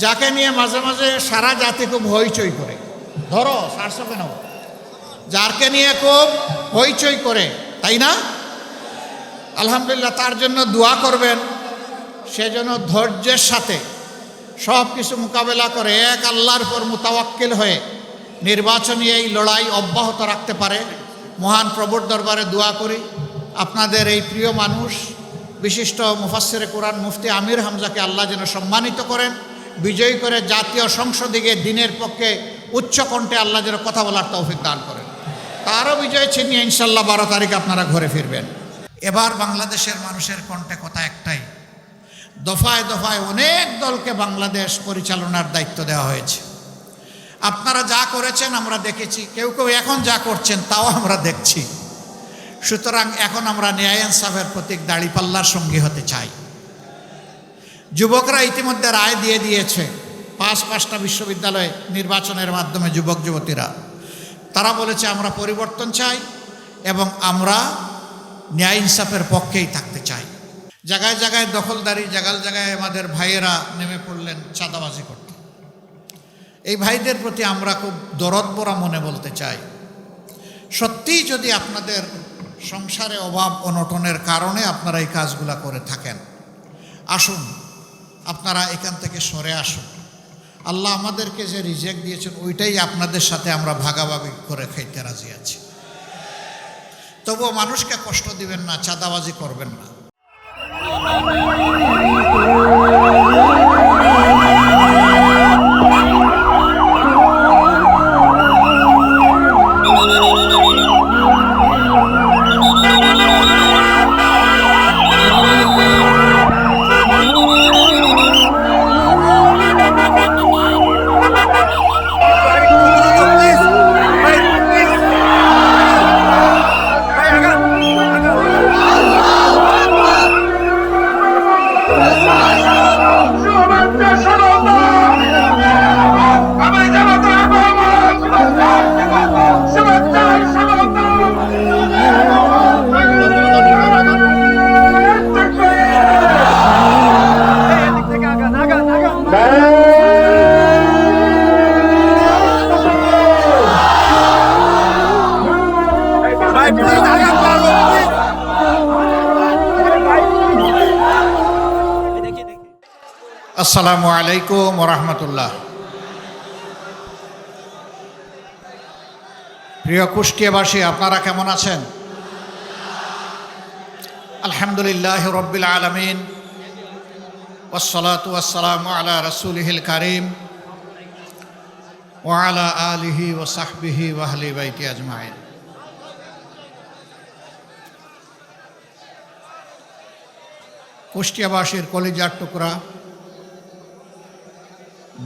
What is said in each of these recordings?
যাকে নিয়ে মাঝে মাঝে সারা জাতি খুব হইচই করে, ধরো সারশো কেন, যারকে নিয়ে খুব হইচই করে, তাই না? আলহামদুলিল্লাহ, তার জন্য দোয়া করবেন, সে যেন ধৈর্যের সাথে সব কিছু মোকাবেলা করে এক আল্লাহর উপর মুতাওয়াক্কিল হয়ে নির্বাচনী এই লড়াই অব্যাহত রাখতে পারে। মহান প্রভুর দরবারে দোয়া করি আপনাদের এই প্রিয় মানুষ বিশিষ্ট মুফাসসিরে কোরআন মুফতি আমির হামজাকে আল্লাহ যেন সম্মানিত করেন, বিজয়ী করে জাতীয় সংসদে গিয়ে দিনের পক্ষে উচ্চ কণ্ঠে আল্লাহ যেন কথা বলার তৌফিক দান করেন। তারও বিজয় ছিনিয়ে ইনশাল্লাহ 12 তারিখ আপনারা ঘরে ফিরবেন। এবার বাংলাদেশের মানুষের কণ্ঠে কথা একটাই, দফায় দফায় অনেক দলকে বাংলাদেশ পরিচালনার দায়িত্ব দেওয়া হয়েছে। আপনারা যা করেছেন আমরা দেখেছি, কেউ কেউ এখন যা করছেন তাও আমরা দেখছি। সুতরাং এখন আমরা ন্যায় ইনসাফের প্রতীক দাড়িপাল্লার সঙ্গী হতে চাই। যুবকরা ইতিমধ্যে রায় দিয়ে দিয়েছে, 5টা বিশ্ববিদ্যালয়ে নির্বাচনের মাধ্যমে যুবক যুবতীরা তারা বলেছে আমরা পরিবর্তন চাই এবং আমরা ন্যায় ইনসাফের পক্ষেই থাকতে চাই। জায়গায় জায়গায় দখলদারি, জায়গায় জায়গায় আমাদের ভাইয়েরা নেমে পড়লেন চাঁদাবাজি করতে। এই ভাইদের প্রতি আমরা খুব দরদ ভরা মনে বলতে চাই, সত্যিই যদি আপনাদের সংসারে অভাব অনটনের কারণে আপনারা এই কাজগুলা করে থাকেন, আসুন আপনারা এখান থেকে সরে আসুন। আল্লাহ আমাদেরকে যে রিজেক্ট দিয়েছেন ওইটাই আপনাদের সাথে আমরা ভাগাভাগি করে খাইতে রাজি আছি। তবুও মানুষকে কষ্ট দিবেন না, চাঁদাবাজি করবেন না। আসসালামু আলাইকুম ওয়া রাহমাতুল্লাহ। প্রিয় কুষ্টিয়াবাসী, আপনারা কেমন আছেন? আলহামদুলিল্লাহ রাব্বিল আলামিন, ওয়াসসালাতু ওয়াসসালামু আলা রাসূলিহিল কারীম ওয়া আলা আলিহি ওয়া সাহবিহি ওয়া আহলি বাইতি আজমাইন। কুষ্টিয়াবাসীর কলিজার টুকরা,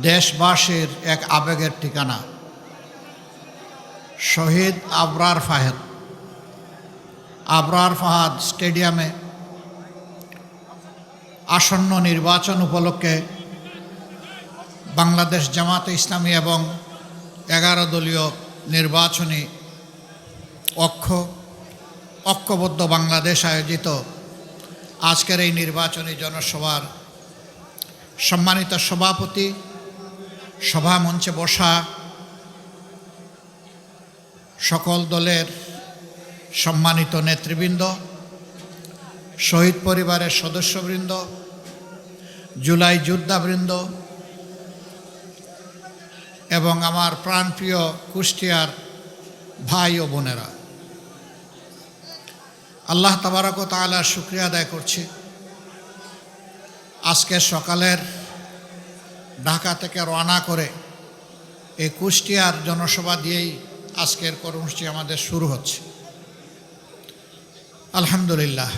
দেশবাসীর এক আবেগের ঠিকানা শহীদ আবরার ফাহাদ স্টেডিয়ামে আসন্ন নির্বাচন উপলক্ষে বাংলাদেশ জামাতে ইসলামী এবং 11 দলীয় নির্বাচনী ঐক্যবদ্ধ বাংলাদেশ আয়োজিত আজকের এই নির্বাচনী জনসভার সম্মানিত সভাপতি, সভা মঞ্চে বসা সকল দলের সম্মানিত নেতৃবৃন্দ, শহীদ পরিবারের সদস্যবৃন্দ, জুলাই যোদ্ধাবৃন্দ এবং আমার প্রাণপ্রিয় কুষ্টিয়ার ভাই ও বোনেরা, আল্লাহ তাবারক ওয়া তাআলার শুকরিয়া আদায় করছি। আজকে সকালের ঢাকা থেকে রওনা করে এই কুষ্টিয়ার জনসভা দিয়েই আজকের কর্মসূচি আমাদের শুরু হচ্ছে। আলহামদুলিল্লাহ,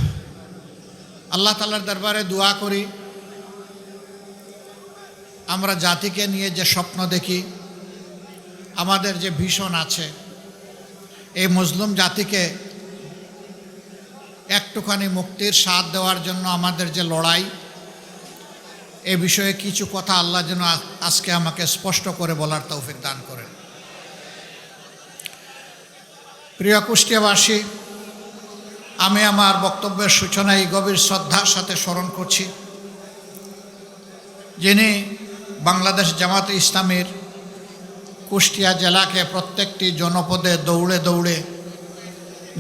আল্লাহ তাআলার দরবারে দোয়া করি আমরা জাতিকে নিয়ে যে স্বপ্ন দেখি, আমাদের যে ভীষণ আছে, এই মজলুম জাতিকে একটুখানি মুক্তির স্বাদ দেওয়ার জন্য আমাদের যে লড়াই, এ বিষয়ে কিছু কথা আল্লাহ যেন আজকে আমাকে স্পষ্ট করে বলার তৌফিক দান করেন। প্রিয় কুষ্টিয়াবাসী, আমি আমার বক্তব্যের সূচনায় গভীর শ্রদ্ধার সাথে স্মরণ করছি যিনি বাংলাদেশ জামাতে ইসলামীর কুষ্টিয়া জেলাকে প্রত্যেকটি জনপদে দৌড়ে দৌড়ে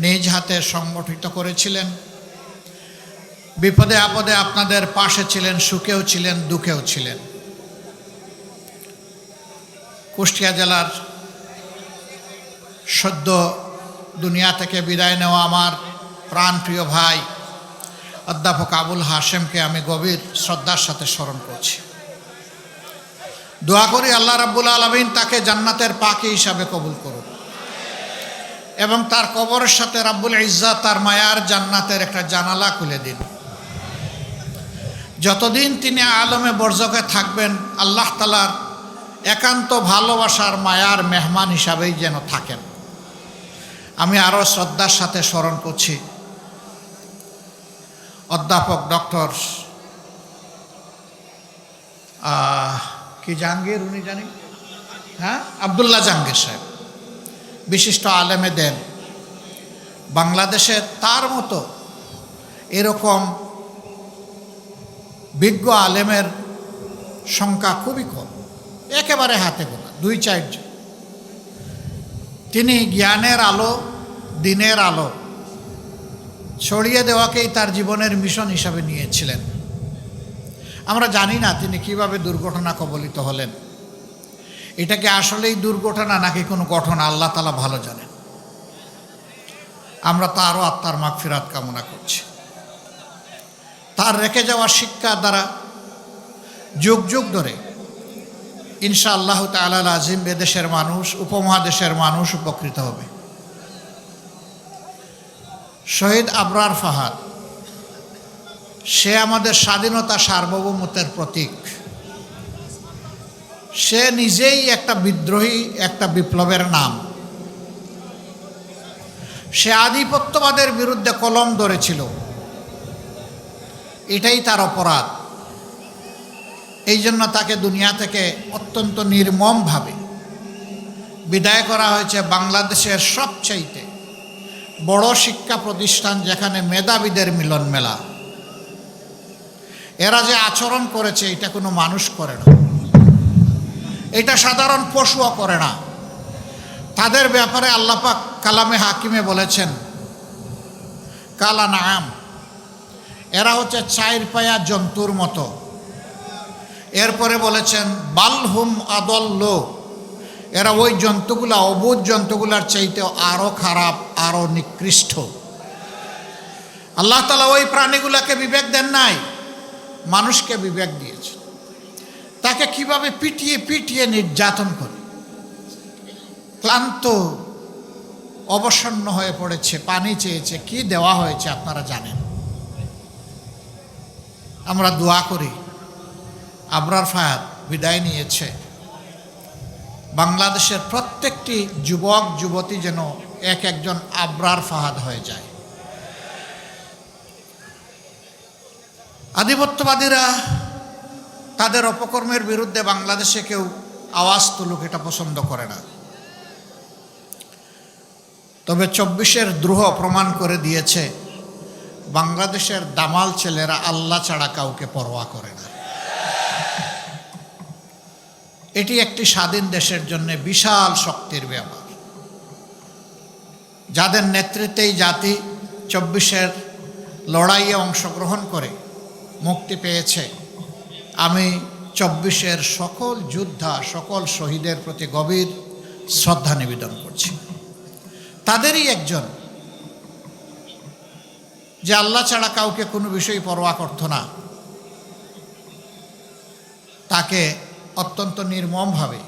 নিজ হাতে সংগঠিত করেছিলেন। বিপদে আপদে আপনাদের পাশে ছিলেন, সুখেও ছিলেন, দুঃখেও ছিলেন। কুষ্টিয়া জেলার সদ্য দুনিয়া থেকে বিদায় নেওয়া আমার প্রাণপ্রিয় ভাই অধ্যাপক আবুল হাশেমকে আমি গভীর শ্রদ্ধার সাথে স্মরণ করছি। দোয়া করি আল্লাহ রাব্বুল আলামিন তাকে জান্নাতের পাখি হিসাবে কবুল করুন এবং তার কবরের সাথে রাব্বুল ইজ্জাত তার মায়ার জান্নাতের একটা জানালা খুলে দিন। যতদিন তিনি আলমে বরজকে থাকবেন আল্লাহ তাআলার একান্ত ভালোবাসার মায়ার মেহমান হিসাবেই যেন থাকেন। আমি আরও শ্রদ্ধার সাথে স্মরণ করছি অধ্যাপক ডক্টর কি জাহাঙ্গীর, উনি জানি, হ্যাঁ, আবদুল্লাহ জাহাঙ্গীর সাহেব, বিশিষ্ট আলেমে দেন। বাংলাদেশে তার মতো এরকম বিজ্ঞ আলেমের সংখ্যা খুবই কম, একেবারে হাতে গোনা, 2-4 জন। তিনি জ্ঞানের আলো, দিনের আলো ছড়িয়ে দেওয়াকেই তার জীবনের মিশন হিসাবে নিয়েছিলেন। আমরা জানি না তিনি কিভাবে দুর্ঘটনা কবলিত হলেন। এটা কি আসলেই দুর্ঘটনা নাকি কোনো ঘটনা, আল্লাহ তাআলা ভালো জানেন। আমরা তারও আত্মার মাগফিরাত কামনা করছি। তার রেখে যাওয়া শিক্ষা দ্বারা যুগ যুগ ধরে ইনশাআল্লাহ তাআলা আজিম এদেশের মানুষ, উপমহাদেশের মানুষ উপকৃত হবে। শহীদ আবরার ফাহাদ, সে আমাদের স্বাধীনতা সার্বভৌমত্বের প্রতীক। সে নিজেই একটা বিদ্রোহী, একটা বিপ্লবের নাম। সে আধিপত্যবাদের বিরুদ্ধে কলম ধরেছিল, এটাই তার অপরাধ। এই জন্য তাকে দুনিয়া থেকে অত্যন্ত নির্মমভাবে বিদায় করা হয়েছে। বাংলাদেশের সবচাইতে বড় শিক্ষা প্রতিষ্ঠান, যেখানে মেধাবীদের মিলন মেলা, এরা যে আচরণ করেছে এটা কোনো মানুষ করে না, এটা সাধারণ পশুও করে না। তাদের ব্যাপারে আল্লাহ পাক কালামে হাকিমে বলেছেন কালা নাম, এরা হচ্ছে 4 পায়া জন্তুর মতো। এরপরে বলেছেন বালহুম আদল্ল, এরা ওই জন্তুগুলা, অবুঝ জন্তুগুলার চাইতে আরও খারাপ, আরও নিকৃষ্ট। আল্লাহ তাআলা ওই প্রাণীগুলাকে বিবেক দেন নাই, মানুষকে বিবেক দিয়েছে। তাকে কিভাবে পিটিয়ে পিটিয়ে নির্যাতন করে ক্লান্ত অবসন্ন হয়ে পড়েছে, পানি চেয়েছে, কি দেওয়া হয়েছে আপনারা জানেন। আমরা দোয়া করি আবরার ফাহাদ বিদায় নিয়েছে, বাংলাদেশের প্রত্যেকটি যুবক যুবতী যেন এক একজন আবরার ফাহাদ হয়ে যায়। আধিপত্যবাদীরা তাদের অপকর্মের বিরুদ্ধে বাংলাদেশে কেউ আওয়াজ তুলুক, এটা পছন্দ করে না। তবে 24-এর দ্রোহ প্রমাণ করে দিয়েছে বাংলাদেশের দামাল ছেলেরা আল্লাহ ছাড়া কাউকে পরোয়া করে না। এটি একটি স্বাধীন দেশের জন্য বিশাল শক্তির ব্যাপার। যাদের নেতৃত্বেই জাতি 24-এর লড়াইয়ে অংশগ্রহণ করে মুক্তি পেয়েছে, আমি 24-এর সকল যোদ্ধা, সকল শহীদের প্রতি গভীর শ্রদ্ধা নিবেদন করছি। তাদেরই একজন যে আল্লাহ ছাড়া কাউকে কোনো বিষয় পরোয়া করত না, তাকে অত্যন্ত নির্মমভাবে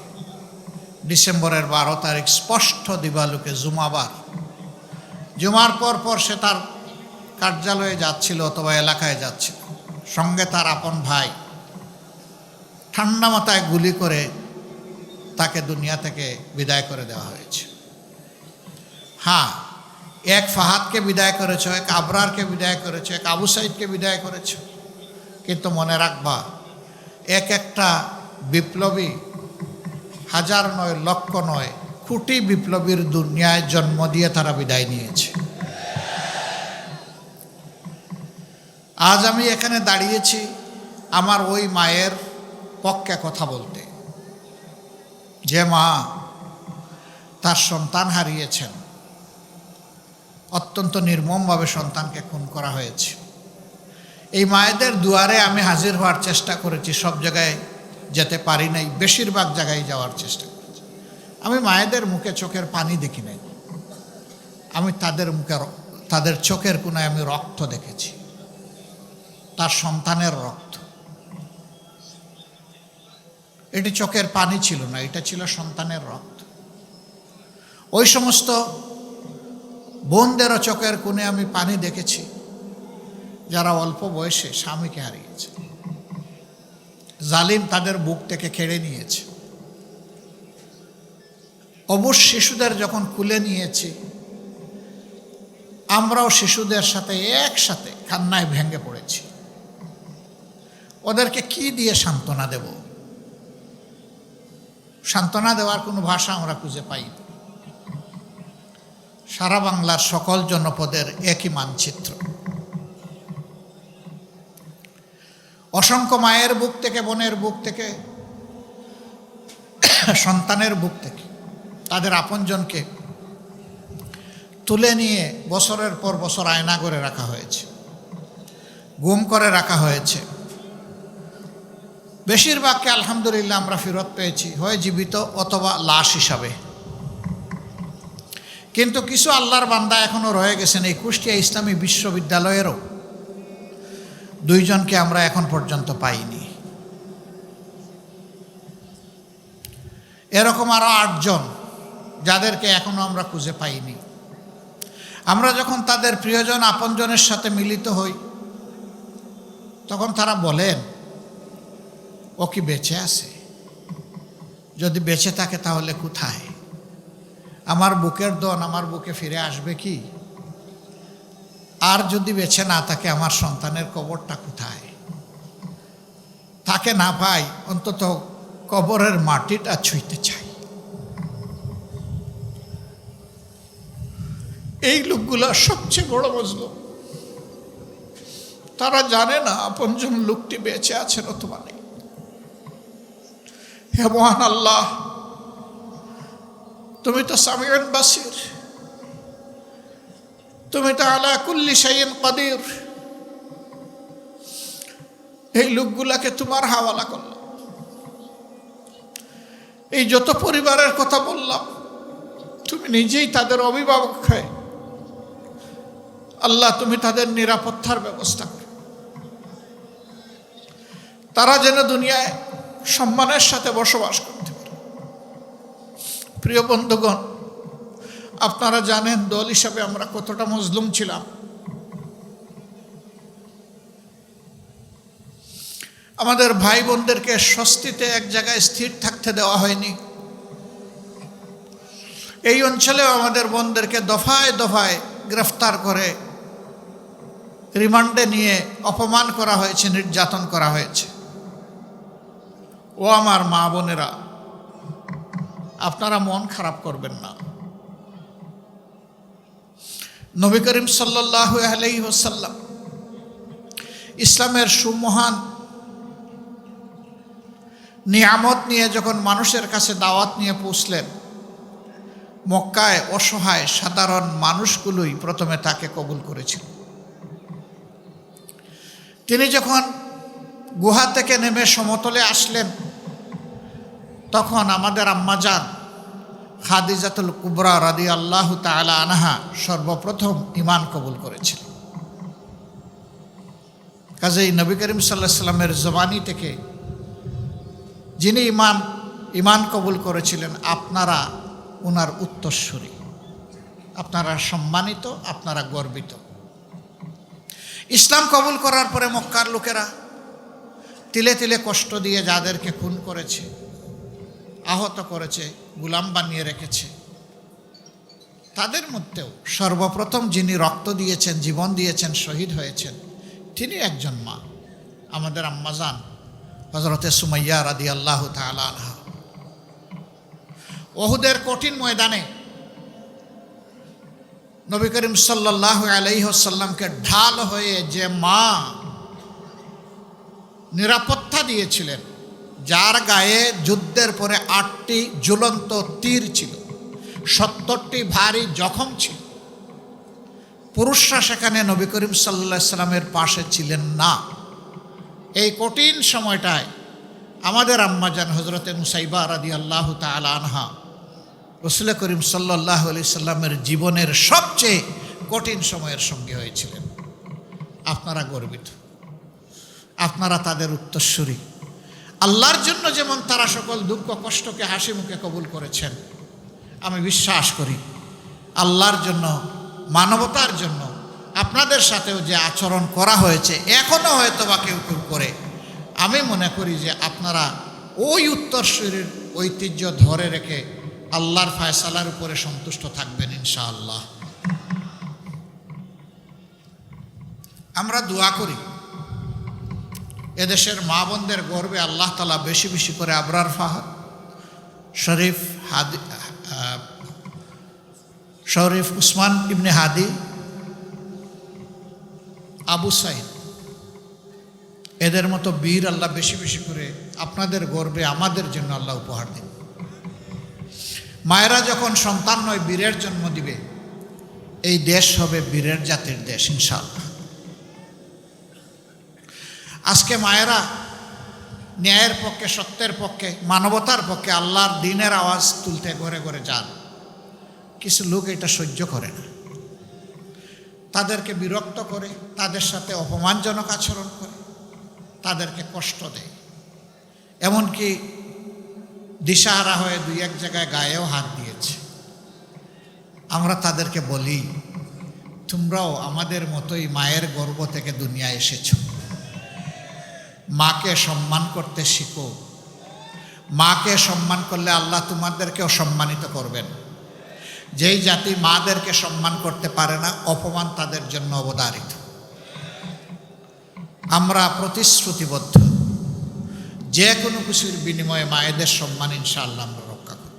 ডিসেম্বরের 12 তারিখ স্পষ্ট দিবালোকে জুমার পর সে তার কার্যালয়ে যাচ্ছিল অথবা এলাকায় যাচ্ছিল, সঙ্গে তার আপন ভাই, ঠান্ডা মাথায় গুলি করে তাকে দুনিয়া থেকে বিদায় করে দেওয়া হয়েছে। হ্যাঁ, এক ফাহাদকে বিদায় করেছ, এক আবরারকে বিদায় করেছ, এক আবু সাইদকে বিদায় করেছ, কিন্তু মনে রাখবা এক একটা বিপ্লবী হাজার নয়, লক্ষ নয়, কোটি বিপ্লবীর দুনিয়ায় জন্ম দিয়ে তারা বিদায় নিয়েছে। আজ আমি এখানে দাঁড়িয়েছি আমার ওই মায়ের পক্ষে কথা বলতে। যে মা তার সন্তান হারিয়েছেন, অত্যন্ত নির্মমভাবে সন্তানকে খুন করা হয়েছে, এই মায়েদের দুয়ারে আমি হাজির হওয়ার চেষ্টা করেছি। সব জায়গায় যেতে পারি নাই, বেশিরভাগ জায়গায় যাওয়ার চেষ্টা করেছি। আমি মায়েদের মুখে চোখের পানি দেখি নাই, আমি তাদের মুখে, তাদের চোখের কোনায় আমি রক্ত দেখেছি, তার সন্তানের রক্ত। এটি চোখের পানি ছিল না, এটা ছিল সন্তানের রক্ত। ওই সমস্ত বোনদেরও চোখের কোণে আমি পানি দেখেছি যারা অল্প বয়সে স্বামীকে হারিয়েছে, জালিম তাদের বুক থেকে কেড়ে নিয়েছে। অবুঝ শিশুদের যখন কুলে নিয়েছি, আমরাও শিশুদের সাথে একসাথে কান্নায় ভেঙে পড়েছি। ওদেরকে কি দিয়ে সান্ত্বনা দেব? সান্ত্বনা দেওয়ার কোনো ভাষা আমরা খুঁজে পাই না। সারা বাংলার সকল জনপদের একই মানচিত্র। অসংখ্য মায়ের বুক থেকে, বোনের বুক থেকে, সন্তানের বুক থেকে তাদের আপনজনকে তুলে নিয়ে বছরের পর বছর আয়না করে রাখা হয়েছে, গুম করে রাখা হয়েছে। বেশিরভাগকে আলহামদুলিল্লাহ আমরা ফেরত পেয়েছি, হয় জীবিত অথবা লাশ হিসাবে। কিন্তু কিছু আল্লাহর বান্দা এখনও রয়ে গেছেন। এই কুষ্টিয়া ইসলামী বিশ্ববিদ্যালয়েরও 2 জনকে আমরা এখন পর্যন্ত পাইনি। এরকম আরও 8 জন যাদেরকে এখনও আমরা খুঁজে পাইনি। আমরা যখন তাদের প্রিয়জন আপনজনের সাথে মিলিত হই, তখন তারা বলেন, ও কি বেঁচে আছে? যদি বেঁচে থাকে তাহলে কোথায়? আমার বুকের দন আমার বুকে ফিরে আসবে কি? আর যদি বেঁচে না থাকে, আমার সন্তানের কবরটা কোথায়? তাকে না পাই, অন্তত কবরের মাটিটা ছুঁইতে চাই। এই লোকগুলো সবচেয়ে বড় মজলুম। তারা জানে না আপনজন লোকটি বেঁচে আছেন অথবা নেই। হে মহান আল্লাহ, তুমি তো সামিউন বাসির, তুমি তো আলা কুল্লি শাইইন কাদির। এই লোকগুলাকে তোমার হাওয়ালা করলাম। এই যত পরিবারের কথা বললাম, তুমি নিজেই তাদের অভিভাবক হয়ে আল্লাহ, তুমি তাদের নিরাপত্তার ব্যবস্থা করো। তারা যেন দুনিয়ায় সম্মানের সাথে বসবাস করতে পারে। প্রিয় বন্ধুগণ, আপনারা জানেন দল হিসাবে আমরা কতটা মজলুম ছিলাম। আমাদের ভাই বোনদেরকে স্বস্তিতে এক জায়গায় স্থির থাকতে দেওয়া হয়নি। এই অঞ্চলেও আমাদের বোনদেরকে দফায় দফায় গ্রেফতার করে রিমান্ডে নিয়ে অপমান করা হয়েছে, নির্যাতন করা হয়েছে। ও আমার মা বোনেরা, আপনারা মন খারাপ করবেন না। নবী করিম সাল্লাল্লাহু আলাইহি ওয়াসাল্লাম ইসলামের সুমহান নিয়ামত নিয়ে যখন মানুষের কাছে দাওয়াত নিয়ে পৌঁছলেন, মক্কায় অসহায় সাধারণ মানুষগুলোই প্রথমে তাকে কবুল করেছিল। তিনি যখন গুহা থেকে নেমে সমতলে আসলেন, তখন আমাদের আম্মাজান খাদিজাতুল কুবরা রাদিয়াল্লাহু তাআলা আনহা সর্বপ্রথম ঈমান কবুল করেছিল। কাজেই নবী করিম সাল্লাল্লাহু আলাইহি সাল্লামের জবানি থেকে যিনি ঈমান কবুল করেছিলেন, আপনারা ওনার উত্তরসূরি, আপনারা সম্মানিত, আপনারা গর্বিত। ইসলাম কবুল করার পরে মক্কার লোকেরা তিলে তিলে কষ্ট দিয়ে যাদেরকে খুন করেছে, আহত করেছে, গোলাম বানিয়ে রেখেছে, তাদের মধ্যেও সর্বপ্রথম যিনি রক্ত দিয়েছেন, জীবন দিয়েছেন, শহীদ হয়েছেন, তিনি একজন মা, আমাদের আম্মাজান হযরতে সুমাইয়া রাদিয়াল্লাহু তাআলা আনহা। উহুদের কঠিন ময়দানে নবী করিম সাল্লাল্লাহু আলাইহি ওয়াসাল্লামকে ঢাল হয়ে যে মা নিরাপত্তা দিয়েছিলেন, যার গায়ে যুদ্ধের পরে 8টি ঝুলন্ত তীর ছিল, 70টি ভারী জখম ছিল। পুরুষরা সেখানে নবী করিম সাল্লাল্লাহু আলাইহি সাল্লামের পাশে ছিলেন না। এই কঠিন সময়টায় আমাদের আম্মাজান হযরতে মুসাইবা রাদিয়াল্লাহু তাআলা আনহা রাসূল করিম সাল্লাল্লাহু আলাইহি সাল্লামের জীবনের সবচেয়ে কঠিন সময়ের সঙ্গী হয়েছিলেন। আপনারা গর্বিত, আপনারা তাদের উত্তরসূরি। আল্লাহর জন্য যেমন তারা সকল দুঃখ কষ্টকে হাসি মুখে কবুল করেছেন, আমি বিশ্বাস করি আল্লাহর জন্য, মানবতার জন্য আপনাদের সাথেও যে আচরণ করা হয়েছে, এখনও হয়তো বা কেউ কেউ করে, আমি মনে করি যে আপনারা ওই উত্তরসূরির ঐতিহ্য ধরে রেখে আল্লাহর ফায়সালার উপরে সন্তুষ্ট থাকবেন ইনশাআল্লাহ। আমরা দোয়া করি এদেশের মা বোনদের গর্বে আল্লাহ তাআলা বেশি বেশি করে আবরার ফাহাদ, শরীফ উসমান ইবনে হাদি, আবু সাইদ, এদের মতো বীর আল্লাহ বেশি বেশি করে আপনাদের গর্বে আমাদের জন্য আল্লাহ উপহার দিন। মায়েরা যখন সন্তান নয় বীরের জন্ম দিবে, এই দেশ হবে বীরের জাতির দেশ ইনশাআল্লাহ। আজকে মায়েরা ন্যায়ের পক্ষে, সত্যের পক্ষে, মানবতার পক্ষে আল্লাহর দ্বীনের আওয়াজ তুলতে ঘরে ঘরে যান। কিছু লোক এটা সহ্য করে না, তাদেরকে বিরক্ত করে, তাদের সাথে অপমানজনক আচরণ করে, তাদেরকে কষ্ট দেয়, এমনকি দিশাহারা হয়ে 2-1 জায়গায় গায়েও হাত দিয়েছে। আমরা তাদেরকে বলি, তোমরাও আমাদের মতোই মায়ের গর্ভ থেকে দুনিয়ায় এসেছো। মাকে সম্মান করতে শিখো। মাকে সম্মান করলে আল্লাহ তোমাদেরকেও সম্মানিত করবেন। যেই জাতি মাদেরকে সম্মান করতে পারে না, অপমান তাদের জন্য অবধারিত। আমরা প্রতিশ্রুতিবদ্ধ, যে কোনো কিছুর বিনিময়ে মায়েদের সম্মান ইনশাআল্লাহ আমরা রক্ষা করব।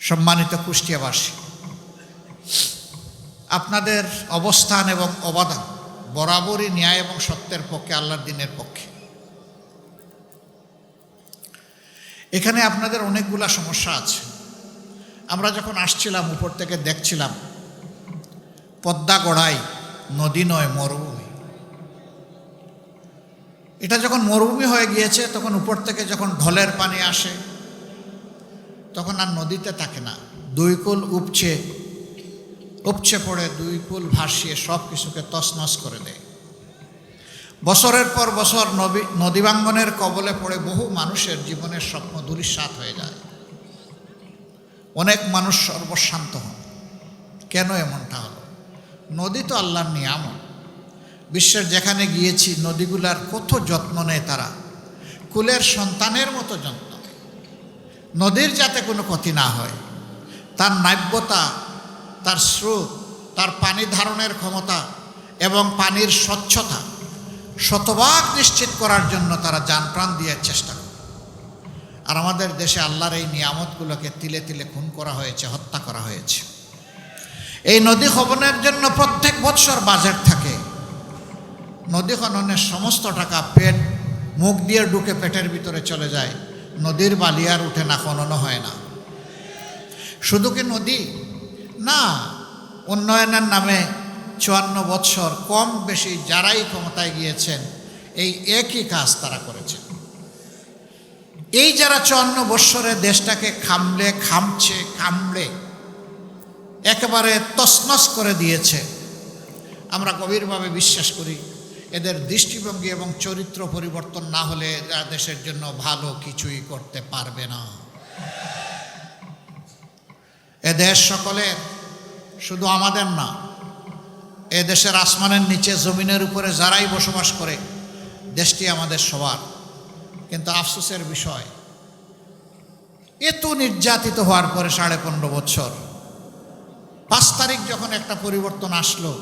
সম্মানিত কুষ্টিয়াবাসী, আপনাদের অবস্থান এবং অবদান বরাবরই ন্যায় এবং সত্যের পক্ষে, আল্লাহর দ্বীনের পক্ষে। এখানে আপনাদের অনেকগুলা সমস্যা আছে। আমরা যখন আসছিলাম উপর থেকে দেখছিলাম পদ্মা গড়াই নদী নয়, মরুভূমি। এটা যখন মরুভূমি হয়ে গিয়েছে, তখন উপর থেকে যখন ঢলের পানি আসে, তখন আর নদীতে থাকে না, 2 কুল উপচে পড়ে 2 কুল ভাসিয়ে সব কিছুকে তছনছ করে দেয়। বছরের পর বছর নদীবাঙ্গনের কবলে পড়ে বহু মানুষের জীবনের স্বপ্ন ধূলিসাৎ হয়ে যায়। অনেক মানুষ সর্বশান্ত হন। কেন এমনটা হলো? নদী তো আল্লাহর নিয়ামত। বিশ্বের যেখানে গিয়েছি নদীগুলার কত যত্ন নেয় তারা, কুলের সন্তানের মতো যত্ন নেয়। নদীর যাতে কোনো ক্ষতি না হয়, তার নাব্যতা, তার স্রোত, তার পানি ধারণের ক্ষমতা এবং পানির স্বচ্ছতা শতভাগ নিশ্চিত করার জন্য তারা জানপ্রাণ দিয়ে চেষ্টা করে। আর আমাদের দেশে আল্লাহর এই নিয়ামতগুলোকে তিলে তিলে খুন করা হয়েছে, হত্যা করা হয়েছে। এই নদী খননের জন্য প্রত্যেক বৎসর বাজেট থাকে। নদী খননের সমস্ত টাকা মুখ দিয়ে ঢুকে পেটের ভিতরে চলে যায়, নদীর বালি আর উঠে না, খননও হয় না। শুধু কি নদী না, উন্নয়নের নামে 54 বৎসর কম বেশি যারাই ক্ষমতায় গিয়েছেন এই একই কাজ তারা করেছেন। এই যারা 54 বৎসরে দেশটাকে কামড়ে একেবারে তছনছ করে দিয়েছে, আমরা গভীরভাবে বিশ্বাস করি এদের দৃষ্টিভঙ্গি এবং চরিত্র পরিবর্তন না হলে এরা দেশের জন্য ভালো কিছুই করতে পারবে না। এ দেশ সকলের, শুধু আমাদের না। এ দেশের আসমানের নিচে জমিনের উপরে যারাই বসবাস করে, দেশটি আমাদের সবার। কিন্তু আফসোসের বিষয়, এত নির্যাতিত হওয়ার পরে 15.5 বছর 5 তারিখ যখন একটা পরিবর্তন আসলো,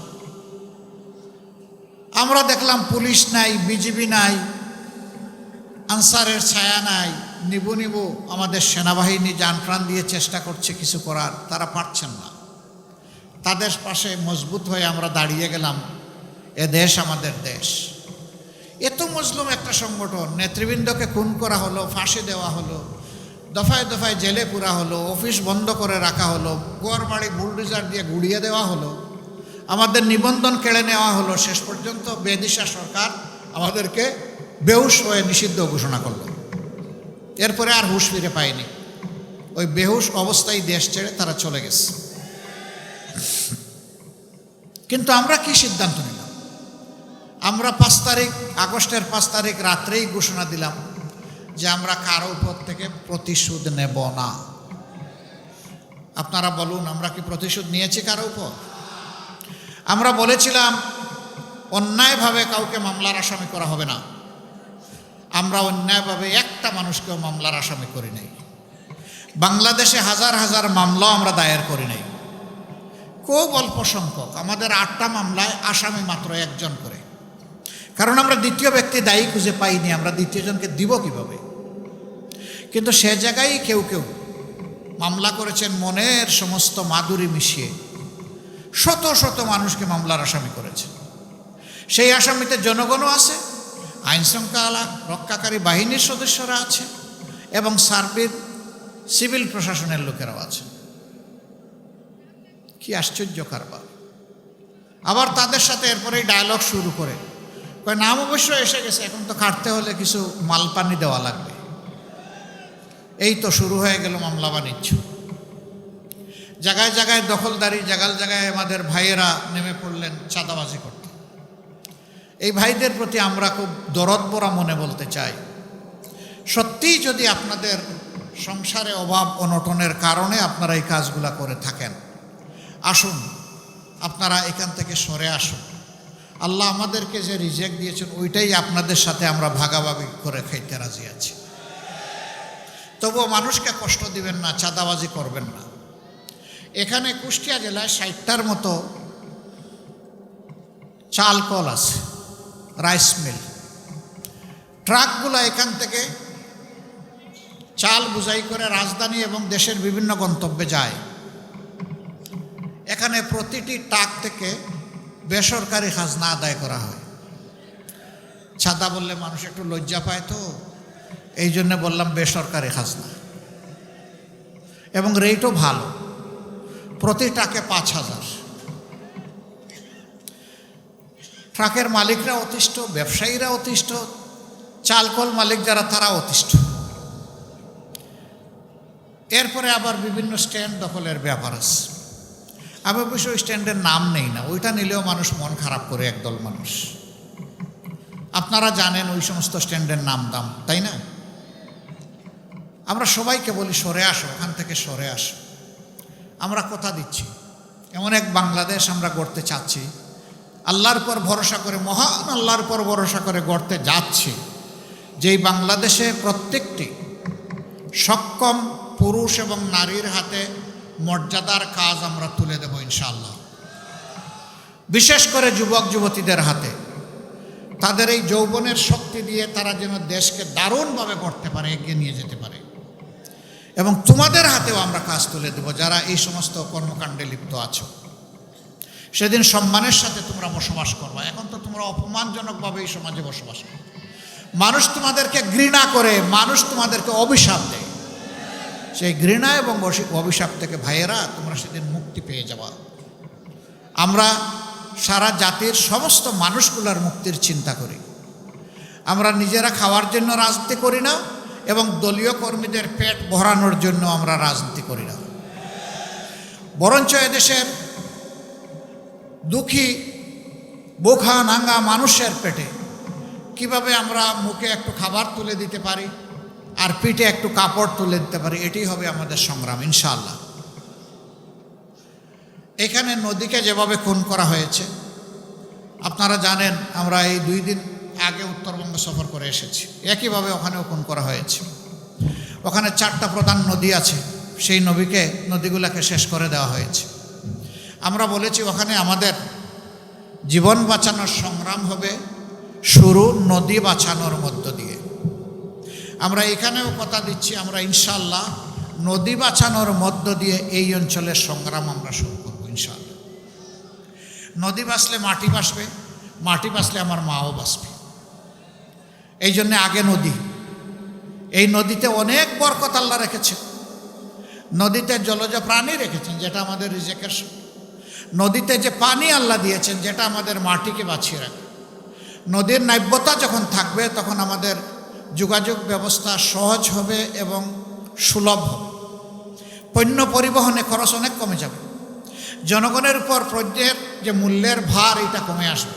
আমরা দেখলাম পুলিশ নাই, বিজিবি নাই, আনসারের ছায়া নাই। নিবু আমাদের সেনাবাহিনী জানপ্রাণ দিয়ে চেষ্টা করছে কিছু করার, তারা পারছেন না। তাদের পাশে মজবুত হয়ে আমরা দাঁড়িয়ে গেলাম। এ দেশ আমাদের দেশ। এত মজলুম একটা সংগঠন, নেতৃবৃন্দকে খুন করা হলো, ফাঁসি দেওয়া হলো, দফায় দফায় জেলে পুরা হলো, অফিস বন্ধ করে রাখা হলো, গোয়ার বাড়ি বুলডোজার দিয়ে গুড়িয়ে দেওয়া হলো, আমাদের নিবন্ধন কেড়ে নেওয়া হলো, শেষ পর্যন্ত বেদিশা সরকার আমাদেরকে বেহুশ হয়ে নিষিদ্ধ ঘোষণা করলো। এরপরে আর হুঁশ ফিরে পায়নি, ওই বেহুশ অবস্থায় দেশ ছেড়ে তারা চলে গেছে। কিন্তু আমরা কি সিদ্ধান্ত নিলাম? আমরা আগস্টের 5 তারিখ রাত্রেই ঘোষণা দিলাম যে আমরা কারো উপর থেকে প্রতিশোধ নেব না। আপনারা বলুন, আমরা কি প্রতিশোধ নিয়েছি কারো উপর? আমরা বলেছিলাম অন্যায়ভাবে কাউকে মামলার আসামি করা হবে না। আমরা অন্যায়ভাবে একটা মানুষকেও মামলার আসামি করি নাই। বাংলাদেশে হাজার হাজার মামলাও আমরা দায়ের করি নাই। খুব অল্প সংখ্যক, আমাদের 8টা মামলায় আসামি মাত্র 1 জন করে। কারণ আমরা দ্বিতীয় ব্যক্তি দায়ী খুঁজে পাইনি, আমরা দ্বিতীয় জনকে দিব কিভাবে? কিন্তু সে জায়গায় কেউ কেউ মামলা করেছেন মনের সমস্ত মাধুরী মিশিয়ে, শত শত মানুষকে মামলার আসামি করেছে। সেই আসামিতে জনগণও আছে, আইন শৃঙ্খলা রক্ষাকারী বাহিনীর সদস্যরা আছে, এবং সিভিল প্রশাসনের লোকেরাও আছে। কি আশ্চর্য কারবার! আবার তাদের সাথে এরপরেই ডায়ালগ শুরু করে, নাম অবশ্য এসে গেছে, এখন তো কাটতে হলে কিছু মালপানি দেওয়া লাগবে। এই তো শুরু হয়ে গেল মামলা বাণিজ্য। জায়গায় জায়গায় দখলদারি, জায়গায় জায়গায় আমাদের ভাইয়েরা নেমে পড়লেন চাঁদাবাজি করতে। এই ভাইদের প্রতি আমরা খুব দরদ ভরা মনে বলতে চাই, সত্যিই যদি আপনাদের সংসারে অভাব অনটনের কারণে আপনারা এই কাজগুলা করে থাকেন, আসুন আপনারা এখান থেকে সরে আসুন। আল্লাহ আমাদেরকে যে রিজেক্ট দিয়েছেন ওইটাই আপনাদের সাথে আমরা ভাগাভাগি করে খাইতে রাজি আছি। তবুও মানুষকে কষ্ট দিবেন না, চাঁদাবাজি করবেন না। এখানে কুষ্টিয়া জেলায় 60টার মতো চাল কল আছে, রাইস মিল। ট্রাকগুলো এখান থেকে চাল বোঝাই করে রাজধানী এবং দেশের বিভিন্ন গন্তব্যে যায়। এখানে প্রতিটি ট্রাক থেকে বেসরকারি খাজনা আদায় করা হয়। চাঁদা বললে মানুষ একটু লজ্জা পায়, তো এই জন্য বললাম বেসরকারি খাজনা, এবং রেটও ভালো, প্রতি ট্রাকে 5,000। ট্রাকের মালিকরা অতিষ্ঠ, ব্যবসায়ীরা অতিষ্ঠ, চালকল মালিক যারা তারা অতিষ্ঠ। এরপরে আবার বিভিন্ন স্ট্যান্ড দখলের ব্যাপার আছে। আমি অবশ্য ওই স্ট্যান্ডের নাম নেই না, ওইটা নিলেও মানুষ মন খারাপ করে, একদল মানুষ। আপনারা জানেন ওই সমস্ত স্ট্যান্ডের নাম দাম, তাই না? আমরা সবাইকে বলি সরে আসো, ওখান থেকে সরে আসো। আমরা কথা দিচ্ছি, এমন এক বাংলাদেশ আমরা গড়তে চাচ্ছি, আল্লাহর পর ভরসা করে, মহান আল্লাহর পর ভরসা করে গড়তে যাচ্ছি, যেই বাংলাদেশে প্রত্যেকটি সক্ষম পুরুষ এবং নারীর হাতে মর্যাদার কাজ আমরা তুলে দেব ইনশাআল্লাহ। বিশেষ করে যুবক যুবতীদের হাতে, তাদের এই যৌবনের শক্তি দিয়ে তারা যেন দেশকে দারুণভাবে গড়তে পারে, এগিয়ে নিয়ে যেতে পারে। এবং তোমাদের হাতেও আমরা কাজ তুলে দেব, যারা এই সমস্ত কর্মকাণ্ডে লিপ্ত আছো। সেদিন সম্মানের সাথে তোমরা বসবাস করবা। এখন তো তোমরা অপমানজনকভাবে এই সমাজে বসবাস করো। মানুষ তোমাদেরকে ঘৃণা করে, মানুষ তোমাদেরকে অভিশাপ দেয়। সেই ঘৃণা এবং অভিশাপ থেকে ভাইয়েরা তোমরা সেদিন মুক্তি পেয়ে যাবা। আমরা সারা জাতির সমস্ত মানুষগুলোর মুক্তির চিন্তা করি। আমরা নিজেরা খাওয়ার জন্য রাজনীতি করি না, এবং দলীয় কর্মীদের পেট ভরানোর জন্য আমরা রাজনীতি করি না। বরঞ্চ এদেশের দুঃখী বোখা নাঙ্গা মানুষের পেটে কিভাবে আমরা মুখে একটু খাবার তুলে দিতে পারি আর পিঠে একটু কাপড় তুলে দিতে পারি, এটি হবে আমাদের সংগ্রাম ইনশাআল্লাহ। এখানে নদীকে যেভাবে খুন করা হয়েছে আপনারা জানেন, আমরা এই 2 দিন আগে উত্তরবঙ্গ সফর করে এসেছি, একইভাবে ওখানেও খুন করা হয়েছে। ওখানে 4টা প্রধান নদী আছে, সেই নদীগুলোকে শেষ করে দেওয়া হয়েছে। আমরা বলেছি ওখানে আমাদের জীবন বাঁচানোর সংগ্রাম হবে শুরু নদী বাঁচানোর মধ্য দিয়ে। আমরা এখানেও কথা দিচ্ছি, আমরা ইনশাআল্লাহ নদী বাঁচানোর মধ্য দিয়ে এই অঞ্চলের সংগ্রাম আমরা শুরু করব ইনশাআল্লাহ। নদী বাঁচলে মাটি বাঁচবে, মাটি বাঁচলে আমার মাও বাঁচবে। এই জন্যে আগে নদী, এই নদীতে অনেক বরকত আল্লাহ রেখেছেন। নদীতে জলজ প্রাণী রেখেছেন, যেটা আমাদের রিজেকের। নদীতে যে পানি আল্লাহ দিয়েছেন, যেটা আমাদের মাটিকে বাঁচিয়ে রাখে। নদীর নাব্যতা যখন থাকবে, তখন আমাদের যোগাযোগ ব্যবস্থা সহজ হবে এবং সুলভ হবে। পণ্য পরিবহনে খরচ অনেক কমে যাবে। জনগণের উপর পণ্যের যে মূল্যের ভার, এটা কমে আসবে।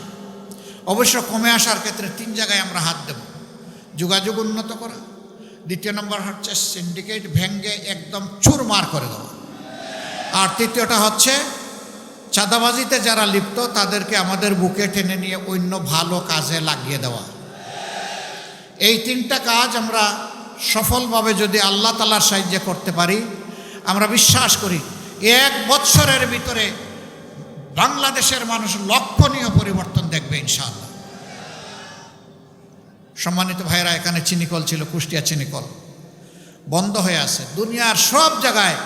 অবশ্য কমে আসার ক্ষেত্রে 3 জায়গায় আমরা হাত দেব। যোগাযোগ উন্নত করা, দ্বিতীয় নম্বর হচ্ছে সিন্ডিকেট ভেঙ্গে একদম চুরমার করে দেওয়া, আর তৃতীয়টা হচ্ছে চাঁদাবাজিতে যারা লিপ্ত তাদেরকে আমাদের বুকে টেনে নিয়ে অন্য ভালো কাজে লাগিয়ে দেওয়া। এই 3টা কাজ আমরা সফলভাবে যদি আল্লাহ তাআলার সাহায্যে করতে পারি, আমরা বিশ্বাস করি 1 বছরের ভিতরে বাংলাদেশের মানুষ লক্ষণীয় পরিবর্তন দেখবে ইনশাআল্লাহ। সম্মানিত ভাইরা, এখানে চিনিকল ছিল, কুষ্টিয়া চিনিকল বন্ধ হয়ে আছে। দুনিয়ার সব জায়গায়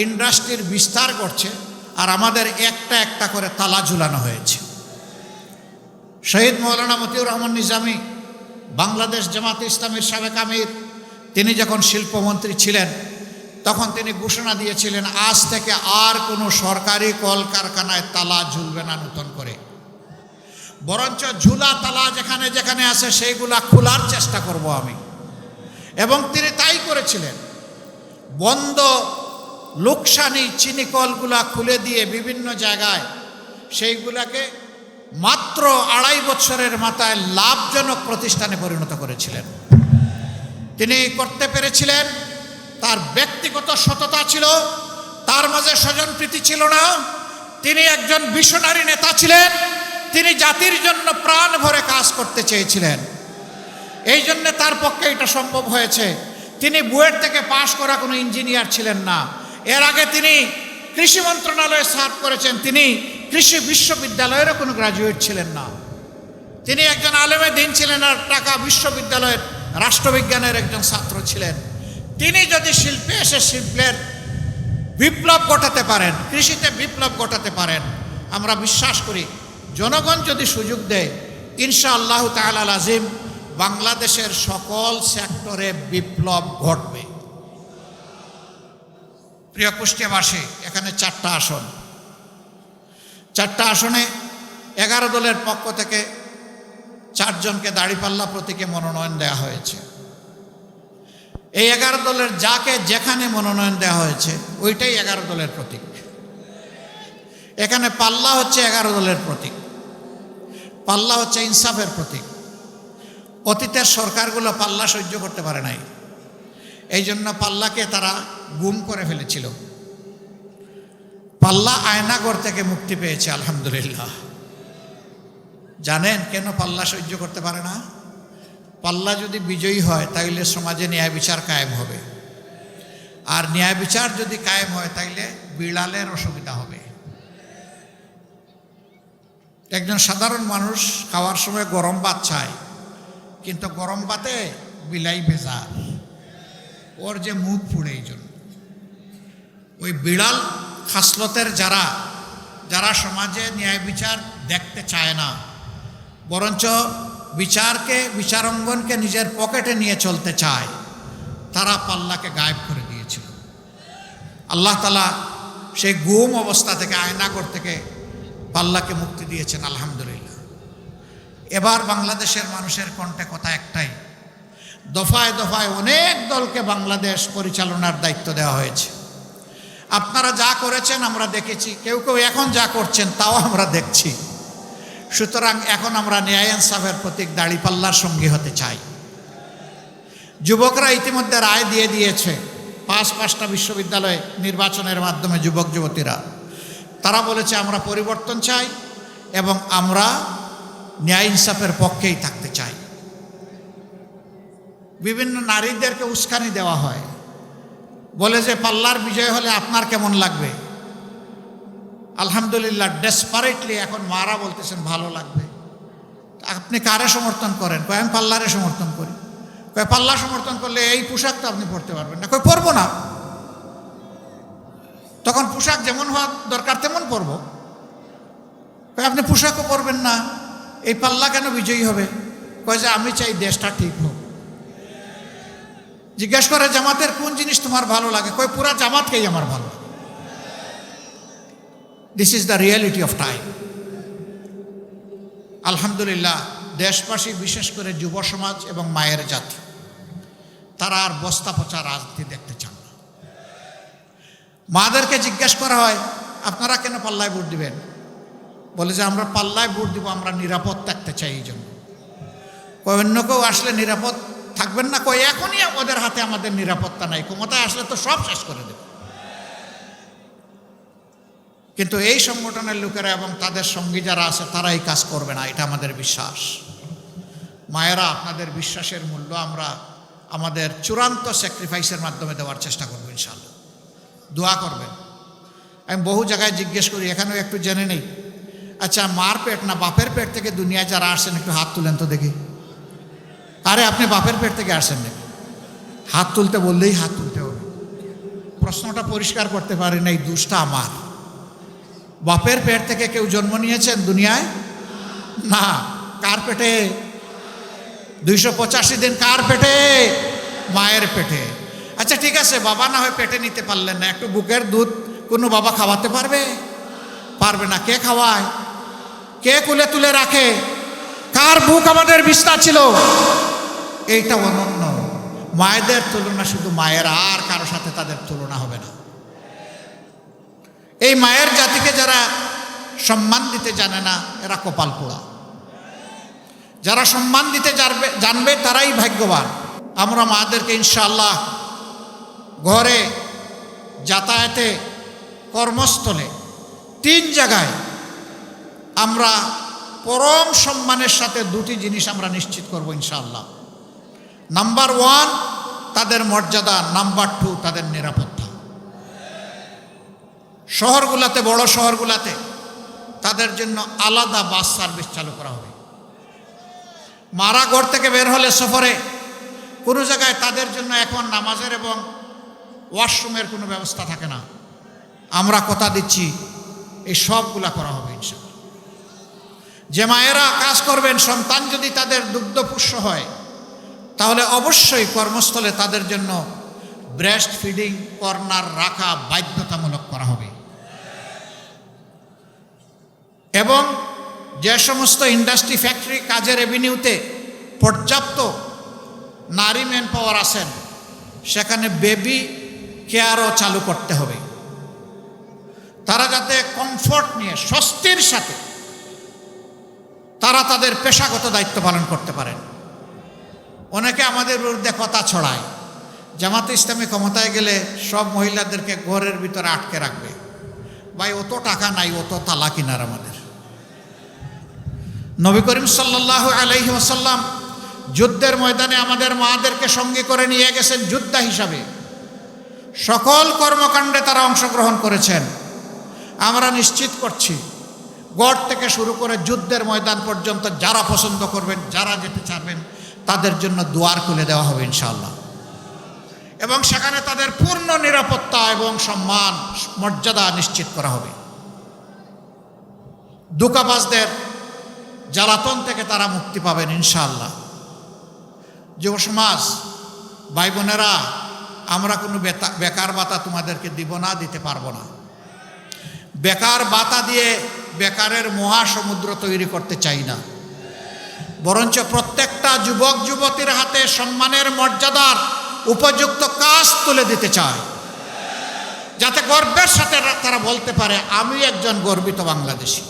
ইন্ডাস্ট্রির বিস্তার করছে, আর আমাদের একটা একটা করে তালা ঝুলানো হয়েছে। শহীদ মৌলানা মতিউর রহমান নিজামী, বাংলাদেশ জামাতে ইসলামীর সাবেক আমির, তিনি যখন শিল্পমন্ত্রী ছিলেন, তখন তিনি ঘোষণা দিয়েছিলেন, আজ থেকে আর কোনো সরকারি কলকারখানায় তালা ঝুলবে না নতুন করে, বরঞ্চ ঝুলা তালা যেখানে যেখানে আছে সেইগুলা খোলার চেষ্টা করব আমি। এবং তিনি তাই করেছিলেন। বন্ধ লোকসানি চিনিকলগুলা খুলে দিয়ে বিভিন্ন জায়গায় সেইগুলাকে মাত্র 2.5 বছরের মাথায় লাভজনক প্রতিষ্ঠানে পরিণত করেছিলেন। তিনি করতে পেরেছিলেন। তার ব্যক্তিগত সততা ছিল, তার মাঝে স্বজনপ্রীতি ছিল না। তিনি একজন ভিশনারি নেতা ছিলেন। তিনি জাতির জন্য প্রাণ ভরে কাজ করতে চেয়েছিলেন। এই জন্য তার পক্ষে এটা সম্ভব হয়েছে। তিনি বুয়েট থেকে পাশ করা কোনো ইঞ্জিনিয়ার ছিলেন না। এর আগে তিনি কৃষি মন্ত্রণালয়ে সার্ভ করেছেন। তিনি কৃষি বিশ্ববিদ্যালয়েরও কোনো গ্রাজুয়েট ছিলেন না। তিনি একজন আলেমে দিন ছিলেন, আর ঢাকা বিশ্ববিদ্যালয়ের রাষ্ট্রবিজ্ঞানের একজন ছাত্র ছিলেন। তিনি যদি শিল্পে এসে শিল্পের বিপ্লব ঘটাতে পারেন, কৃষিতে বিপ্লব ঘটাতে পারেন, আমরা বিশ্বাস করি জনগণ যদি সুযোগ দেয়, ইনশাআল্লাহ তাআলা আজিম বাংলাদেশের সকল সেক্টরে বিপ্লব ঘটবে। প্রিয় কুষ্টিয়াবাসী, এখানে 4টা আসন। 4টা আসনে 11 দলের পক্ষ থেকে 4 জনকে দাঁড়িপাল্লা প্রতীকে মনোনয়ন দেওয়া হয়েছে। এই 11 দলের যাকে যেখানে মনোনয়ন দেওয়া হয়েছে ওইটাই 11 দলের প্রতীক। এখানে পাল্লা হচ্ছে 11 দলের প্রতীক। পাল্লা হচ্ছে ইনসাফের প্রতীক। অতীতের সরকারগুলো পাল্লা সহ্য করতে পারে নাই, এই জন্য পাল্লাকে তারা গুম করে ফেলেছিল। পাল্লা আয়নাঘর থেকে মুক্তি পেয়েছে আলহামদুলিল্লাহ। জানেন কেন পাল্লা সহ্য করতে পারে না? পাল্লা যদি বিজয়ী হয় তাইলে সমাজে ন্যায় বিচার কায়েম হবে, আর ন্যায় বিচার যদি কায়েম হয় তাইলে বিড়ালের অসুবিধা হবে। একজন সাধারণ মানুষ খাওয়ার সময় গরম ভাত চায়, কিন্তু গরম ভাতে বিলাই ভেজা, ওর যে মুখ পুড়ে। এই জন্য ওই বিড়াল খাসলতের যারা সমাজে ন্যায় বিচার দেখতে চায় না, বরঞ্চ বিচারাঙ্গনকে নিজের পকেটে নিয়ে চলতে চায়, তারা পাল্লাকে গায়েব করে দিয়েছিল। আল্লাহ তাআলা সেই গুম অবস্থা থেকে, আয়নাঘর থেকে পাল্লাকে মুক্তি দিয়েছেন আলহামদুলিল্লাহ। এবার বাংলাদেশের মানুষের কণ্ঠে কথা একটাই, দফায় দফায় অনেক দলকে বাংলাদেশ পরিচালনার দায়িত্ব দেওয়া হয়েছে। আপনারা যা করেছেন আমরা দেখেছি, কেউ কেউ এখন যা করছেন তাও আমরা দেখছি। সুতরাং এখন আমরা ন্যায় ইনসাফের প্রতীক দাঁড়িপাল্লার সঙ্গী হতে চাই। যুবকরা ইতিমধ্যে রায় দিয়ে দিয়েছে। 5টা বিশ্ববিদ্যালয়ে নির্বাচনের মাধ্যমে যুবক যুবতীরা তারা বলেছে আমরা পরিবর্তন চাই এবং আমরা ন্যায় ইনসাফের পক্ষেই থাকতে চাই। বিভিন্ন নারীদেরকে উস্কানি দেওয়া হয়, বলে যে পাল্লার বিজয় হলে আপনার কেমন লাগবে। আলহামদুলিল্লাহ ডেসপারেটলি এখন মারা বলতেছেন ভালো লাগবে। আপনি কারে সমর্থন করেন? কয় আমি পাল্লারে সমর্থন করি। কয় পাল্লা সমর্থন করলে এই পোশাক তো আপনি পরতে পারবেন না। কয় পরবো না, তখন পোশাক যেমন হওয়া দরকার তেমন পরবো। কয় আপনি পোশাকও পরবেন না, এই পাল্লা কেন বিজয়ী হবে? কয় যে আমি চাই দেশটা ঠিক হোক। জিজ্ঞেস করে জামাতের কোন জিনিস তোমার ভালো লাগে, কয় পুরা জামাতকেই আমার ভালো লাগে। This is the reality of time. আলহামদুলিল্লাহ, দেশবাসী বিশেষ করে যুব সমাজ এবং মায়ের জাতি তারা আর বস্তা পচা রাজনীতি দেখতে চান না। মাদেরকে জিজ্ঞেস করা হয় আপনারা কেন পাল্লায় ভোট দিবেন, বলে যে আমরা পাল্লায় ভোট দিব, আমরা নিরাপদ থাকতে চাই এই জন্য। কয় অন্য কেউ আসলে নিরাপদ থাকবেন না, কয় এখনই আমাদের হাতে আমাদের নিরাপত্তা নাই, ক্ষমতায় আসলে তো সব শেষ করে দেবে। কিন্তু এই সংগঠনের লোকেরা এবং তাদের সঙ্গী যারা আছে তারা এই কাজ করবে না, এটা আমাদের বিশ্বাস। মায়েরা, আপনাদের বিশ্বাসের মূল্য আমরা আমাদের চূড়ান্ত স্যাক্রিফাইসের মাধ্যমে দেওয়ার চেষ্টা করবো ইনশাআল্লাহ। দোয়া করবেন। আমি বহু জায়গায় জিজ্ঞেস করি, এখানেও একটু জেনে নেই, আচ্ছা মার পেট না বাপের পেট থেকে দুনিয়ায় যারা আসছেন একটু হাত তুলেন তো দেখি। আরে আপনি বাপের পেট থেকে আসছেন নাকি? হাত তুলতে বললেই হাত তুলতে হবে। প্রশ্নটা পরিষ্কার করতে পারি না, এই দোষটা আমার। বাপের পেট থেকে কেউ জন্ম নিয়েছেন দুনিয়ায়? না। কার পেটে? 285 দিন কার পেটে? মায়ের পেটে। আচ্ছা ঠিক আছে, বাবা না হয় পেটে নিতে পারলেন না, একটু বুকের দুধ কোনো বাবা খাওয়াতে পারবে? পারবে না। কে খাওয়ায়? কে কুলে তুলে রাখে? কার বুক আমাদের বিস্তার ছিল? এইটা অনন্য। মায়েদের তুলনা শুধু মায়ের, আর কারো সাথে তাদের তুলনা হবে না। এই মায়ের জাতিকে যারা সম্মান দিতে জানে না এরা কপাল পোড়া। যারা সম্মান দিতে জানবে তারাই ভাগ্যবান। আমরা মাদেরকে ইনশাআল্লাহ ঘরে, যাতায়াতে, কর্মস্থলে 3 জায়গায় আমরা পরম সম্মানের সাথে 2টি জিনিস আমরা নিশ্চিত করব ইনশাআল্লাহ। নাম্বার 1 তাদের মর্যাদা, নাম্বার 2 তাদের নিরাপত্তা। শহরগুলোতে, বড় শহরগুলোতে তাদের জন্য আলাদা বাস সার্ভিস চালু করা হবে। মারা ঘর থেকে বের হলে সফরে কোনো জায়গায় তাদের জন্য এখন নামাজের এবং ওয়াশরুমের কোনো ব্যবস্থা থাকে না। আমরা কথা দিচ্ছি এই সবগুলা করা হবে ইনশাআল্লাহ। যে মায়েরা কাজ করবেন, সন্তান যদি তাদের দুগ্ধপুষ্য হয় তাহলে অবশ্যই কর্মস্থলে তাদের জন্য ব্রেস্ট ফিডিং কর্নার রাখা বাধ্যতামূলক করা হবে। এবং যে সমস্ত ইন্ডাস্ট্রি, ফ্যাক্টরি, কাজের এভিনিউতে পর্যাপ্ত নারী ম্যান পাওয়ার আছেন সেখানে বেবি কেয়ারও চালু করতে হবে। তারা যাতে কমফোর্ট নিয়ে, স্বস্তির সাথে তারা তাদের পেশাগত দায়িত্ব পালন করতে পারেন। অনেকে আমাদের বিরুদ্ধে কথা ছড়ায়, জামাতে ইসলামী ক্ষমতায় গেলে সব মহিলাদেরকে ঘরের ভিতরে আটকে রাখবে। ভাই, অত টাকা নাই, অত তালা কিনার আমাদের। নবী করিম সাল্লাল্লাহু আলাইহি ওয়াসাল্লাম যুদ্ধের ময়দানে আমাদের মাদেরকে সঙ্গে করে নিয়ে গেছেন যোদ্ধা হিসাবে। সকল কর্মকাণ্ডে তারা অংশগ্রহণ করেছেন। আমরা নিশ্চিত করছি গড় থেকে শুরু করে যুদ্ধের ময়দান পর্যন্ত যারা পছন্দ করবেন, যারা যেতে চাবেন তাদের জন্য দুয়ার খুলে দেওয়া হবে ইনশাআল্লাহ। এবং সেখানে তাদের পূর্ণ নিরাপত্তা এবং সম্মান, মর্যাদা নিশ্চিত করা হবে। ধোঁকাবাজদের জ্বালাতন থেকে তারা মুক্তি পাবেন ইনশাআল্লাহ। যুব সমাজ, ভাই বোনেরা, আমরা কোনো বেকার ভাতা তোমাদেরকে দিব না, দিতে পারবো না। বেকার ভাতা দিয়ে বেকারের মহাসমুদ্র তৈরি করতে চাই না। বরঞ্চ প্রত্যেকটা যুবক যুবতীর হাতে সম্মানের, মর্যাদার উপযুক্ত কাজ তুলে দিতে চায়, যাতে গর্বের সাথে তারা বলতে পারে আমি একজন গর্বিত বাংলাদেশী,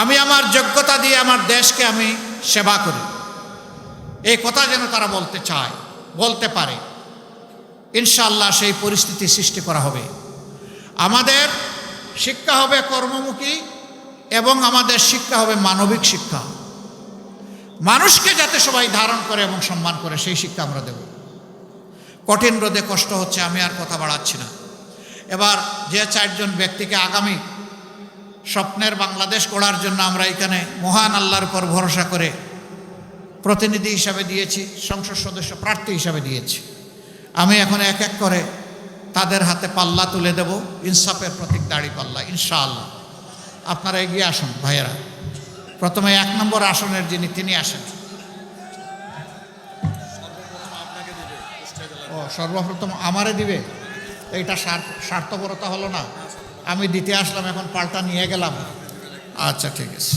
আমি আমার যোগ্যতা দিয়ে আমার দেশকে আমি সেবা করি। এই কথা যেন তারা বলতে চায়, বলতে পারে। ইনশাআল্লাহ সেই পরিস্থিতি সৃষ্টি করা হবে। আমাদের শিক্ষা হবে কর্মমুখী এবং আমাদের শিক্ষা হবে মানবিক শিক্ষা। মানুষকে যাতে সবাই ধারণ করে এবং সম্মান করে সেই শিক্ষা আমরা দেব। কঠিন রোদে কষ্ট হচ্ছে, আমি আর কথা বাড়াচ্ছি না। এবার যে 4 জন ব্যক্তিকে আগামী স্বপ্নের বাংলাদেশ গড়ার জন্য আমরা এখানে মহান আল্লাহর উপর ভরসা করে প্রতিনিধি হিসাবে দিয়েছি, সংসদ সদস্য প্রার্থী হিসাবে দিয়েছি, আমি এখন এক এক করে তাদের হাতে পাল্লা তুলে দেব, ইনসাফের প্রতীক দাড়ি পাল্লা ইনশাআল্লাহ। আপনারা এগিয়ে আসুন ভাইয়েরা। প্রথমে 1 নম্বর আসনের যিনি, তিনি আসেন। ও সর্বপ্রথম আমারে দিবে, এইটা স্বার্থপরতা হলো না? আমি দিতে আসলাম, এখন পাল্টা নিয়ে গেলাম। আচ্ছা ঠিক আছে।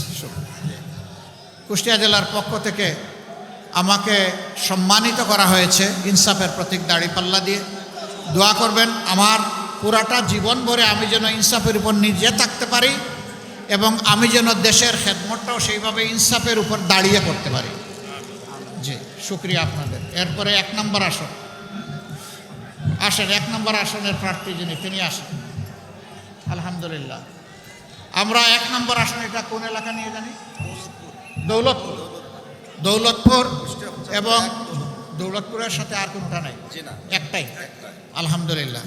কুষ্টিয়া জেলার পক্ষ থেকে আমাকে সম্মানিত করা হয়েছে ইনসাফের প্রতীক দাড়িপাল্লা দিয়ে। দোয়া করবেন আমার পুরাটা জীবন ভরে আমি যেন ইনসাফের উপর নিজে থাকতে পারি এবং আমি যেন দেশের খেদমতটাও সেইভাবে ইনসাফের উপর দাঁড়িয়ে করতে পারি। জি, শুক্রিয়া আপনাদের। এরপরে 1 নম্বর আসন আসেন। 1 নম্বর আসনের প্রার্থী যিনি, তিনি আসেন। আলহামদুলিল্লাহ। আমরা 1 নম্বর আসন, এটা কোন এলাকা নিয়ে জানি? দৌলতপুর। দৌলতপুর এবং দৌলতপুরের সাথে আর কোনটা নাই? একটাই। আলহামদুলিল্লাহ।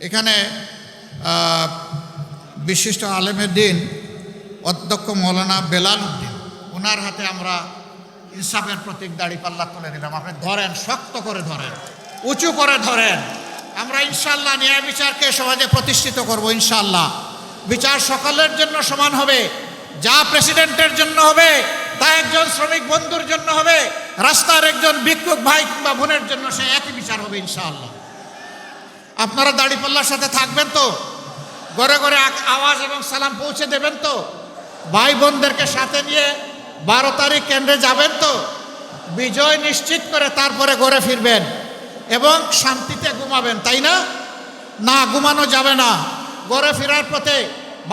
এখানে বিশিষ্ট আলেমের দিন অধ্যক্ষ মৌলানা বেলাল উদ্দিন, ওনার হাতে আমরা ইনসাফের প্রতীক দাড়িপাল্লা তুলে দিলাম। আপনি ধরেন, শক্ত করে ধরেন, উঁচু করে ধরেন। আমরা ইনশাআল্লাহ ন্যায় বিচারকে সমাজে প্রতিষ্ঠিত করব। ইনশাআল্লাহ বিচার সকলের জন্য সমান হবে। যা প্রেসিডেন্টের জন্য হবে, তা একজন শ্রমিক বন্ধুর জন্য হবে, রাস্তার একজন ভিক্ষুক ভাই কিংবা বোনের জন্য সে একই বিচার হবে ইনশাআল্লাহ। আপনারা দাড়িপাল্লার সাথে থাকবেন তো? ঘরে ঘরে আওয়াজ এবং সালাম পৌঁছে দেবেন তো? ভাই বোনদেরকে সাথে নিয়ে 12 তারিখ কেন্দ্রে যাবেন তো? বিজয় নিশ্চিত করে তারপরে ঘরে ফিরবেন এবং শান্তিতে ঘুমাবেন, তাই না? না, ঘুমানো যাবে না। ঘরে ফেরার পথে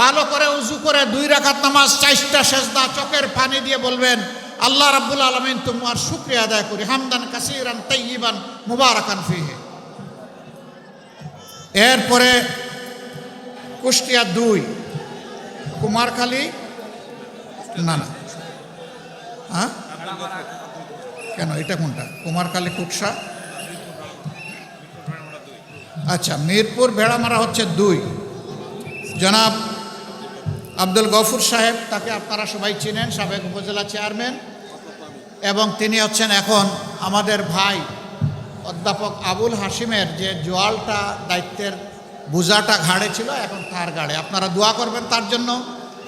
ভালো করে উজু করে 2 রাকাত নামাজ, 4টা সেজদা, চোখের পানি দিয়ে বলবেন, আল্লাহ রাব্বুল আলামিন তোমার শুকরিয়া আদায় করি, হামদান কাসীরান তাইয়িবান মুবারাকান ফিহি। এরপরে কুষ্টিয়া 2, কুমারখালী, না না, হ্যাঁ কেন, এটা কোনটা? কুমারখালী কুকসা, আচ্ছা। মিরপুর ভেড়ামারা হচ্ছে 2। জনাব আব্দুল গফুর সাহেব, তাকে আপনারা সবাই চিনেন, সাবেক উপজেলা চেয়ারম্যান, এবং তিনি হচ্ছেন এখন আমাদের ভাই অধ্যাপক আবুল হাসিমের যে জোয়ালটা দায়িত্বের বোঝাটা ঘাড়ে ছিল, এখন তার ঘাড়ে। আপনারা দোয়া করবেন তার জন্য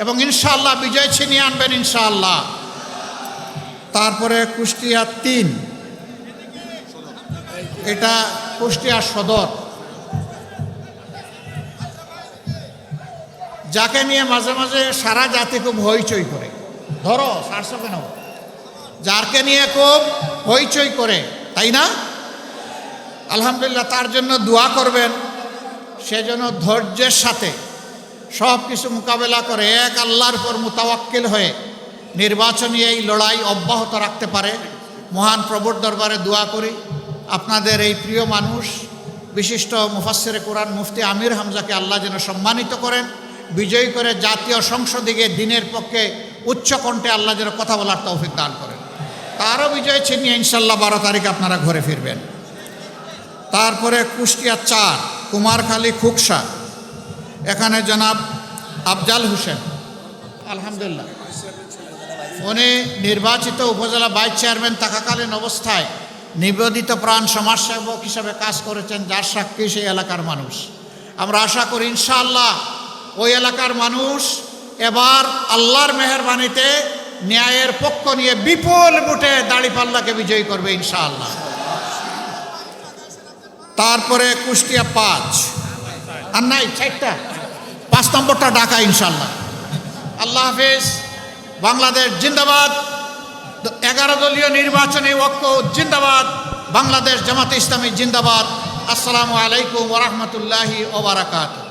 এবং ইনশাআল্লাহ বিজয় ছিনিয়ে আনবেন ইনশাআল্লাহ। তারপরে কুষ্টিয়া 3, এটা কুষ্টিয়া সদর। যাকে নিয়ে মাঝে মাঝে সারা জাতি খুব হইচই করে, ধরো সারশো কেন, যারকে নিয়ে খুব হইচই করে, তাই না? আলহামদুলিল্লাহ, তার জন্য দোয়া করবেন, সে যেন ধৈর্যের সাথে সব কিছু মোকাবেলা করে এক আল্লাহর উপর মুতাওয়াক্কিল হয়ে নির্বাচনী এই লড়াই অব্যাহত রাখতে পারে। মহান প্রভুর দরবারে দোয়া করি আপনাদের এই প্রিয় মানুষ বিশিষ্ট মুফাসসিরে কোরআন মুফতি আমির হামজাকে আল্লাহ যেন সম্মানিত করেন, বিজয়ী করে জাতীয় সংসদে গিয়ে দিনের পক্ষে উচ্চ কণ্ঠে আল্লাহ যেন কথা বলার তৌফিক দান করেন। তারও বিজয় ছিনিয়ে ইনশাল্লাহ 12 তারিখ আপনারা ঘরে ফিরবেন। তারপরে কুষ্টিয়া 4, কুমারখালী খুকসা, এখানে জনাব আফজাল হোসেন, আলহামদুলিল্লাহ, উনি নির্বাচিত উপজেলা ভাইস চেয়ারম্যান থাকাকালীন অবস্থায় নিবেদিত প্রাণ সমাজসেবক হিসাবে কাজ করেছেন, যার সাক্ষী সেই এলাকার মানুষ। আমরা আশা করি ইনশাআল্লাহ ওই এলাকার মানুষ এবার আল্লাহর মেহেরবানিতে ন্যায়ের পক্ষ নিয়ে বিপুল ভোটে দাড়িপাল্লাকে বিজয়ী করবে ইনশাআল্লাহ। তারপরে কুষ্টিয়া 5, আর নাই 4টা, 5 নম্বরটা ঢাকা ইনশাআল্লাহ। আল্লাহ হাফেজ। বাংলাদেশ জিন্দাবাদ। 11 দলীয় নির্বাচনী ঐক্য জিন্দাবাদ। বাংলাদেশ জামাতে ইসলামী জিন্দাবাদ। আসসালামু আলাইকুম ওয়া রাহমাতুল্লাহি ওয়া বারাকাতুহু।